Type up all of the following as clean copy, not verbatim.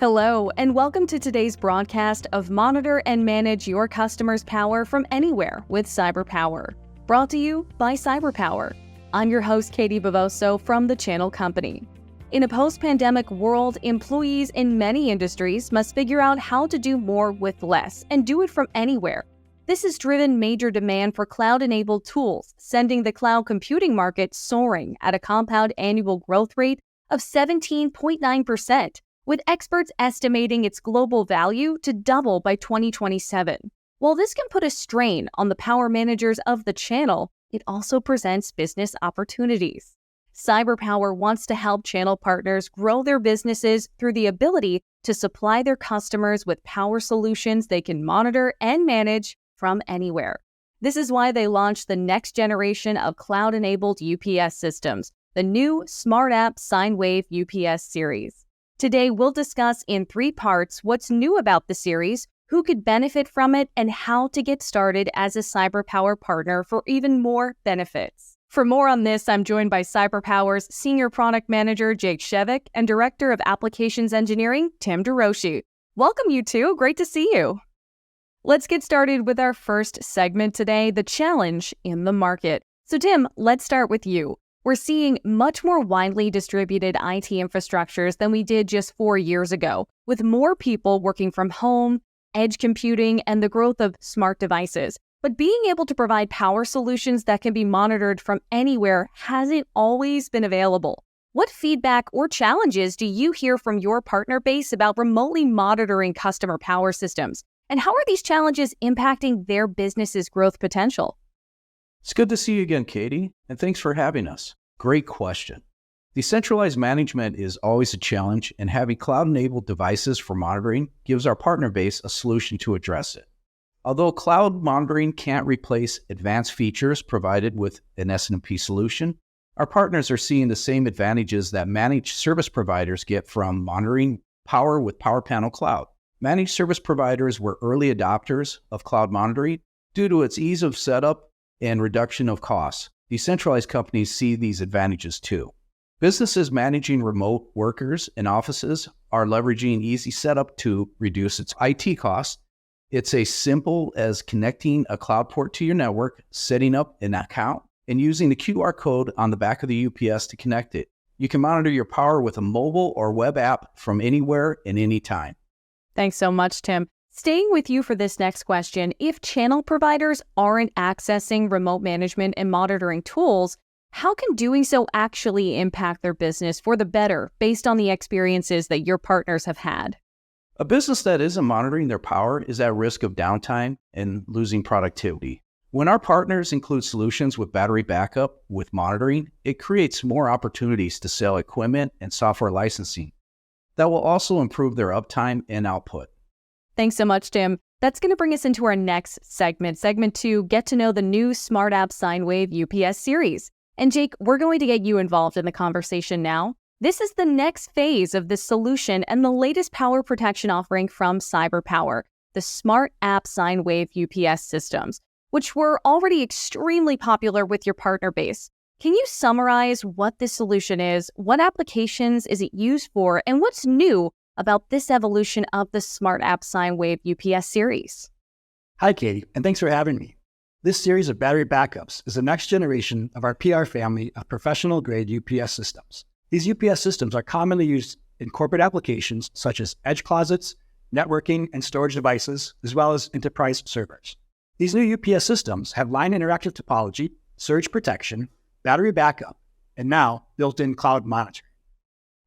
Hello, and welcome to today's broadcast of Monitor and Manage Your Customers' Power from Anywhere with CyberPower. Brought to you by CyberPower. I'm your host, Katie Bavoso from the Channel Company. In a post-pandemic world, employees in many industries must figure out how to do more with less and do it from anywhere. This has driven major demand for cloud-enabled tools, sending the cloud computing market soaring at a compound annual growth rate of 17.9%. with experts estimating its global value to double by 2027. While this can put a strain on the power managers of the channel, it also presents business opportunities. CyberPower wants to help channel partners grow their businesses through the ability to supply their customers with power solutions they can monitor and manage from anywhere. This is why they launched the next generation of cloud-enabled UPS systems, the new Smart App Sine Wave UPS series. Today, we'll discuss in 3 parts what's new about the series, who could benefit from it, and how to get started as a CyberPower partner for even more benefits. For more on this, I'm joined by CyberPower's Senior Product Manager, Jake Shevik, and Director of Applications Engineering, Tim DeRoshi. Welcome, you two. Great to see you. Let's get started with our first segment today, the challenge in the market. So, Tim, let's start with you. We're seeing much more widely distributed IT infrastructures than we did just 4 years ago, with more people working from home, edge computing, and the growth of smart devices. But being able to provide power solutions that can be monitored from anywhere hasn't always been available. What feedback or challenges do you hear from your partner base about remotely monitoring customer power systems? And how are these challenges impacting their business's growth potential? It's good to see you again, Katie, and thanks for having us. Great question. Decentralized management is always a challenge, and having cloud-enabled devices for monitoring gives our partner base a solution to address it. Although cloud monitoring can't replace advanced features provided with an S&MP solution, our partners are seeing the same advantages that managed service providers get from monitoring power with PowerPanel Cloud. Managed service providers were early adopters of cloud monitoring due to its ease of setup and reduction of costs. Decentralized companies see these advantages too. Businesses managing remote workers in offices are leveraging easy setup to reduce its IT costs. It's as simple as connecting a cloud port to your network, setting up an account, and using the QR code on the back of the UPS to connect it. You can monitor your power with a mobile or web app from anywhere and anytime. Thanks so much, Tim. Staying with you for this next question, if channel providers aren't accessing remote management and monitoring tools, how can doing so actually impact their business for the better based on the experiences that your partners have had? A business that isn't monitoring their power is at risk of downtime and losing productivity. When our partners include solutions with battery backup with monitoring, it creates more opportunities to sell equipment and software licensing that will also improve their uptime and output. Thanks so much, Tim. That's going to bring us into our next segment. Segment 2, get to know the new Smart App Sine Wave UPS series. And Jake, we're going to get you involved in the conversation now. This is the next phase of this solution and the latest power protection offering from CyberPower, the Smart App Sine Wave UPS systems, which were already extremely popular with your partner base. Can you summarize what this solution is, what applications is it used for, and what's new about this evolution of the Smart App Sine Wave UPS series? Hi, Katie, and thanks for having me. This series of battery backups is the next generation of our PR family of professional-grade UPS systems. These UPS systems are commonly used in corporate applications such as edge closets, networking, and storage devices, as well as enterprise servers. These new UPS systems have line interactive topology, surge protection, battery backup, and now built-in cloud monitoring.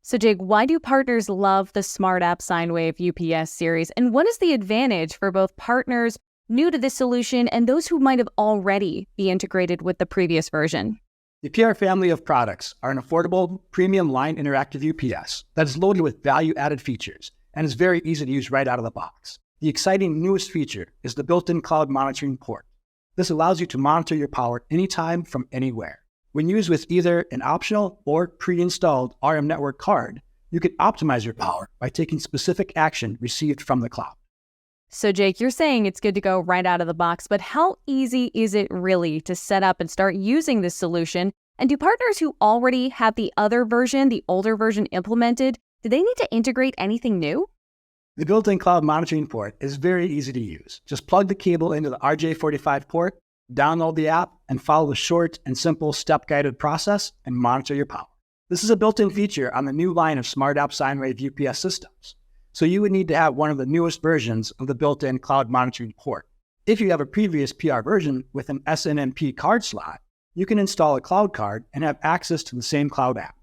So Jake, why do partners love the Smart App Sine Wave UPS series? And what is the advantage for both partners new to this solution and those who might have already be integrated with the previous version? The PR family of products are an affordable, premium line interactive UPS that is loaded with value-added features and is very easy to use right out of the box. The exciting newest feature is the built-in cloud monitoring port. This allows you to monitor your power anytime from anywhere. When used with either an optional or pre-installed RM network card, you can optimize your power by taking specific action received from the cloud. So Jake, you're saying it's good to go right out of the box, but how easy is it really to set up and start using this solution? And do partners who already have the other version, the older version implemented, do they need to integrate anything new? The built-in cloud monitoring port is very easy to use. Just plug the cable into the RJ45 port, download the app, and follow the short and simple step-guided process and monitor your power. This is a built-in feature on the new line of Smart App Sine Wave UPS systems, so you would need to have one of the newest versions of the built-in cloud monitoring port. If you have a previous PR version with an SNMP card slot, you can install a cloud card and have access to the same cloud app.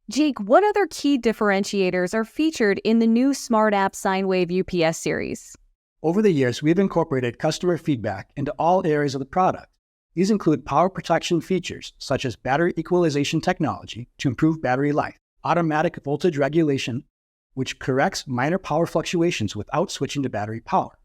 Jake, what other key differentiators are featured in the new Smart App Sine Wave UPS series? Over the years, we've incorporated customer feedback into all areas of the product. These include power protection features such as battery equalization technology to improve battery life, automatic voltage regulation, which corrects minor power fluctuations without switching to battery power,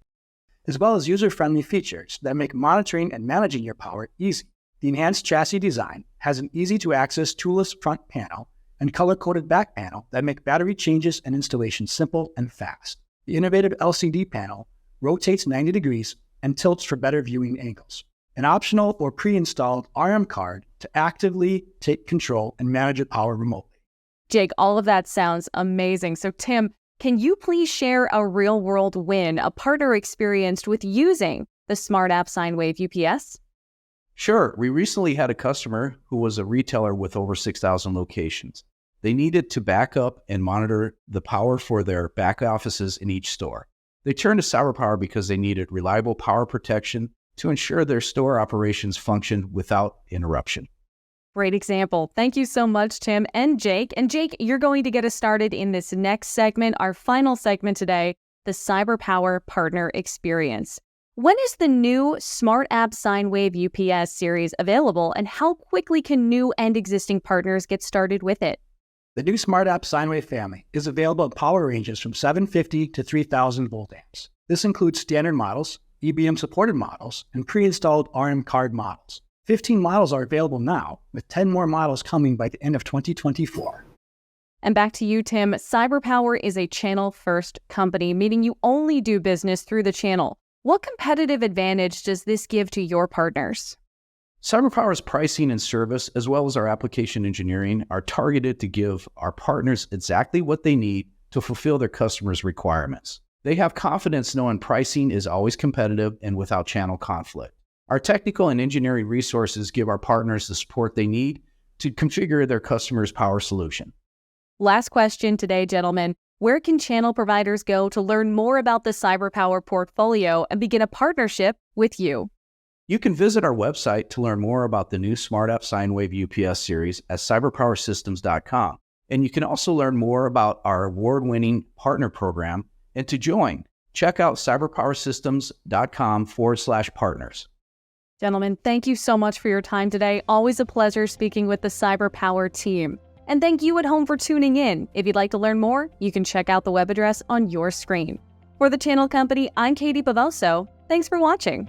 as well as user-friendly features that make monitoring and managing your power easy. The enhanced chassis design has an easy-to-access toolless front panel and color-coded back panel that make battery changes and installation simple and fast. The innovative LCD panel rotates 90 degrees and tilts for better viewing angles. An optional or pre-installed RM card to actively take control and manage your power remotely. Jake, all of that sounds amazing. So Tim, can you please share a real-world win a partner experienced with using the Smart App Sine Wave UPS? Sure. We recently had a customer who was a retailer with over 6,000 locations. They needed to back up and monitor the power for their back offices in each store. They turned to CyberPower because they needed reliable power protection to ensure their store operations functioned without interruption. Great example. Thank you so much, Tim and Jake. And Jake, you're going to get us started in this next segment, our final segment today, the CyberPower Partner Experience. When is the new Smart App Sine Wave UPS series available, and how quickly can new and existing partners get started with it? The new Smart App Sine Wave family is available in power ranges from 750 to 3,000 volt amps. This includes standard models, EBM supported models, and pre-installed RM card models. 15 models are available now, with 10 more models coming by the end of 2024. And back to you, Tim. CyberPower is a channel-first company, meaning you only do business through the channel. What competitive advantage does this give to your partners? CyberPower's pricing and service, as well as our application engineering, are targeted to give our partners exactly what they need to fulfill their customers' requirements. They have confidence knowing pricing is always competitive and without channel conflict. Our technical and engineering resources give our partners the support they need to configure their customers' power solution. Last question today, gentlemen. Where can channel providers go to learn more about the CyberPower portfolio and begin a partnership with you? You can visit our website to learn more about the new Smart App Sine Wave UPS series at cyberpowersystems.com. And you can also learn more about our award-winning partner program. And to join, check out cyberpowersystems.com/partners. Gentlemen, thank you so much for your time today. Always a pleasure speaking with the CyberPower team. And thank you at home for tuning in. If you'd like to learn more, you can check out the web address on your screen. For the channel company, I'm Katie Bavoso. Thanks for watching.